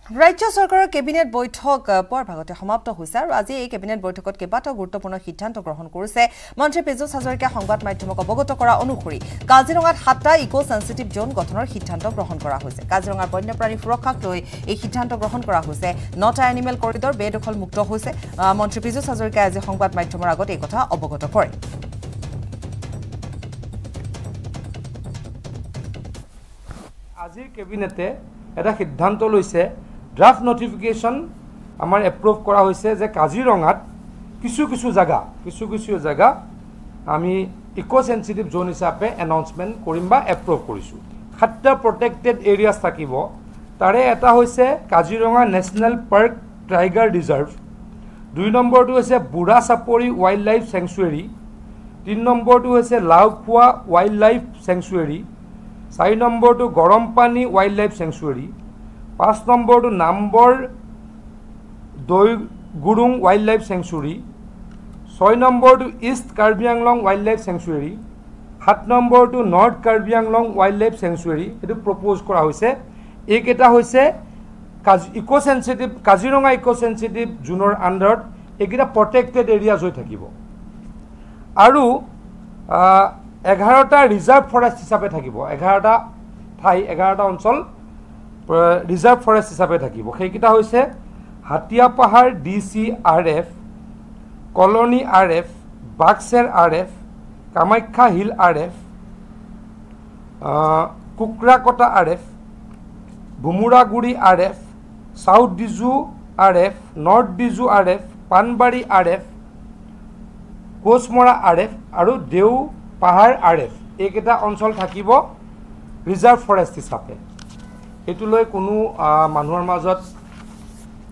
ৰাজ্য চৰকাৰৰ কেবিনেট বৈঠক পৰ ভাগতে সমাপ্ত হৈছে আৰু আজি এই কেবিনেট বৈঠকত কেইবাটাও গুৰুত্বপূৰ্ণ সিদ্ধান্ত গ্ৰহণ কৰিছে মন্ত্ৰী পীযুষ হাজৰিকা সংবাদ মাধ্যমক অৱগত কৰা অনুসৰি কাজিৰঙাত 7টা ইকো সেন্সিটিভ জোন গঠনৰ সিদ্ধান্ত গ্ৰহণ কৰা হৈছে কাজিৰঙাৰ বন্যপ্ৰাণী সুৰক্ষাক লৈ এই সিদ্ধান্ত গ্ৰহণ কৰা হৈছে 9টা এনিমেল কৰিডৰ বেদখল মুক্ত হৈছে মন্ত্ৰী পীযুষ হাজৰিকাই আজি সংবাদ মাধ্যমৰ আগত এই কথা অৱগত কৰে আজিৰ কেবিনেটে এটা সিদ্ধান্ত লৈছে ড্ৰাফট নটিফিকেশন আমাৰ এপ্ৰুভ কৰা হৈছে যে কাজিৰঙাত কিছু জায়গা আমি ইকো সেন্সিটিভ জোন হিচাপে এনাউন্সমেন্ট কৰিম বা এপ্ৰুভ কৰিছো 7টা প্ৰটেক্টেড এৰিয়াছ থাকিব তাৰে এটা হৈছে Kaziranga national park tiger reserve 2 নম্বৰটো হৈছে বুঢ়া চাপৰি ৱাইল্ড লাইফ চেংচুৱেৰী 3 নম্বৰটো হৈছে লাওখোৱা ৱাইল্ড লাইফ চেংচুৱেৰী 4 নম্বৰটো গৰমপানী ৱাইল্ড লাইফ চেংচুৱেৰী 5 নম্বৰটো নাম্বৰ দৈ গুৰুং ৱাইল্ড লাইফ চেংচুৱেৰী 6 নম্বৰটো east Karbi Anglong wildlife sanctuary 7 নম্বৰটো north Karbi Anglong wildlife sanctuary এটো প্ৰপ'জ কৰা হৈছে এইকেইটা হৈছে eco sensitive Kaziranga eco sensitive জোনৰ আণ্ডাৰত এইকেইটা প্ৰটেক্টেড এৰিয়াজ হৈ থাকিব আৰু 11টা ৰিজাৰ্ভ ফৰেষ্ট হিচাপে থাকিব 11টা ঠাই 11টা অঞ্চল ৰিজাৰ্ভ ফৰেষ্ট হিচাপে থাকিব সেইকেইটা হৈছে Hatia Pahar DCRF colony RF বাক্সেৰ RF Kamakhya hill RF Kukurakata RF Bhumuraguri RF south Diju RF north Diju RF Panbari RF Kochmara RF আৰু দেউ পাহাৰ RF এইকেইটা অঞ্চল থাকিব ৰিজাৰ্ভ ফৰেষ্ট হিচাপে এটো লৈ কোনো মানুহৰ মাজত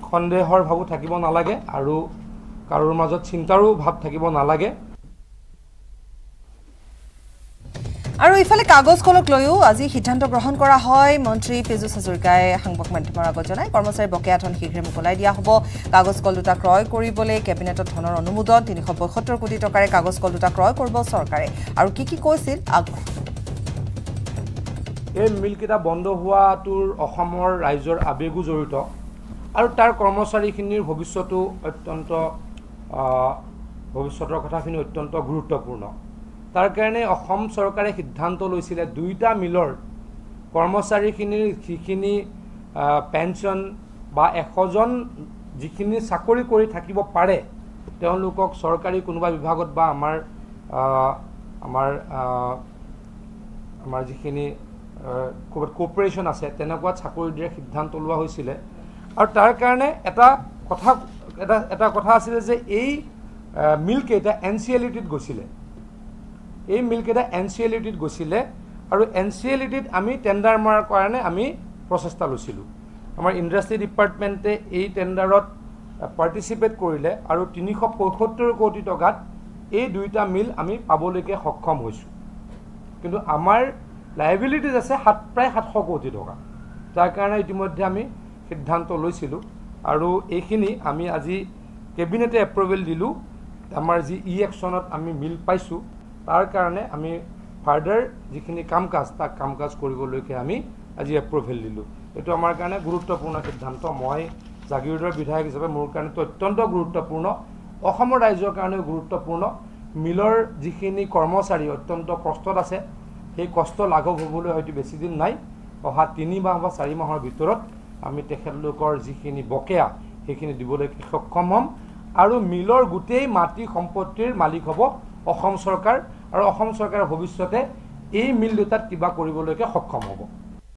সন্দেহৰ ভাব থাকিব নালাগে আৰু কাৰোৰ মাজত চিন্তাৰো ভাব থাকিব নালাগে আৰু ইফালে কাগজ কলক লৈও আজি সিদ্ধান্ত গ্ৰহণ কৰা হয় মন্ত্ৰী পীযুষ হাজৰিকাই সংবাদ মাধ্যমৰ আগত জনায় কৰ্মচাৰী বকেয়া ধন শীঘ্ৰে মুকলাই দিয়া হ'ব কাগজ কল দুটা ক্ৰয় কৰিবলৈ কেবিনেটত ধনৰ অনুমোদন 372 কোটি টকাৰে কাগজ কল দুটা ক্ৰয় কৰিব চৰকাৰে আৰু কি কৈছিল এই মিলকেইটা বন্ধ হোৱাটোৰ অসমৰ ৰাইজৰ আবেগো জড়িত আৰু তাৰ কৰ্মচাৰীখিনিৰ ভৱিষ্যতো অত্যন্ত ভৱিষ্যতৰ কথাখিনি অত্যন্ত গুৰুত্বপূৰ্ণ তাৰ কাৰণে অসম চৰকাৰে সিদ্ধান্ত লৈছিলে দুইটা মিলৰ কৰ্মচাৰীখিনিৰ যিখিনি পেনশন বা 100 জন যিখিনি চাকৰি কৰি থাকিব পাৰে তেওঁলোকক চৰকাৰী কোনোবা বিভাগত বা আমাৰ যিখিনি কোঅপাৰেশন আছে তেনেকুৱা চাকৰি দিয়াৰ সিদ্ধান্ত লোৱা হৈছিল আৰু তাৰ কাৰণে এটা কথা আছিল যে এই মিলকেইটা NCLT-ত গৈছিলে এই মিলকেইটা NCLT-ত গৈছিলে আৰু NCLT-ত আমি টেন্ডাৰ মাৰাৰ কাৰণে আমি প্ৰচেষ্টা লৈছিলোঁ আমাৰ ইণ্ডাষ্ট্ৰি ডিপাৰ্টমেণ্টে এই টেন্ডাৰত পাৰ্টিচিপেট কৰিলে আৰু 375 কোটি টকাত এই দুইটা মিল আমি পাবলৈকে সক্ষম হৈছোঁ কিন্তু আমাৰ লাইবিলিটিজ আছে প্ৰায় 700 কোটি টকা তাৰ কাৰণে ইতিমধ্যে আমি সিদ্ধান্ত লৈছিলোঁ আৰু এইখিনি আমি আজি কেবিনেটে এপ্ৰুভেল দিলোঁ আমাৰ যি একশ্যনত আমি মিল পাইছোঁ তাৰ কাৰণে আমি ফাৰ্ডাৰ যিখিনি কামকাজ তাক কামকাজ কৰিবলৈকে আমি আজি এপ্ৰুভেল দিলোঁ এটো আমাৰ কাৰণে গুৰুত্বপূৰ্ণ সিদ্ধান্ত মই জাগিৰোডৰ বিধায়ক হিচাপে মোৰ কাৰণে অত্যন্ত গুৰুত্বপূৰ্ণ অসমৰ ৰাইজৰ কাৰণে গুৰুত্বপূৰ্ণ মিলৰ যিখিনি কৰ্মচাৰী অত্যন্ত কষ্টত আছে সেই কষ্ট লাঘৱ হ'বলৈ হয়তো বেছি দিন নাই অহা 3 মাহ বা 4 মাহৰ ভিতৰত আমি তেখেতলোকৰ যিখিনি বকেয়া সেইখিনি দিবলৈ সক্ষম হ'ম আৰু মিলৰ গোটেই মাটি সম্পত্তিৰ মালিক হ'ব অসম চৰকাৰ আৰু অসম চৰকাৰৰ ভৱিষ্যতে এই মিল দুটাত কিবা কৰিবলৈকে সক্ষম হ'ব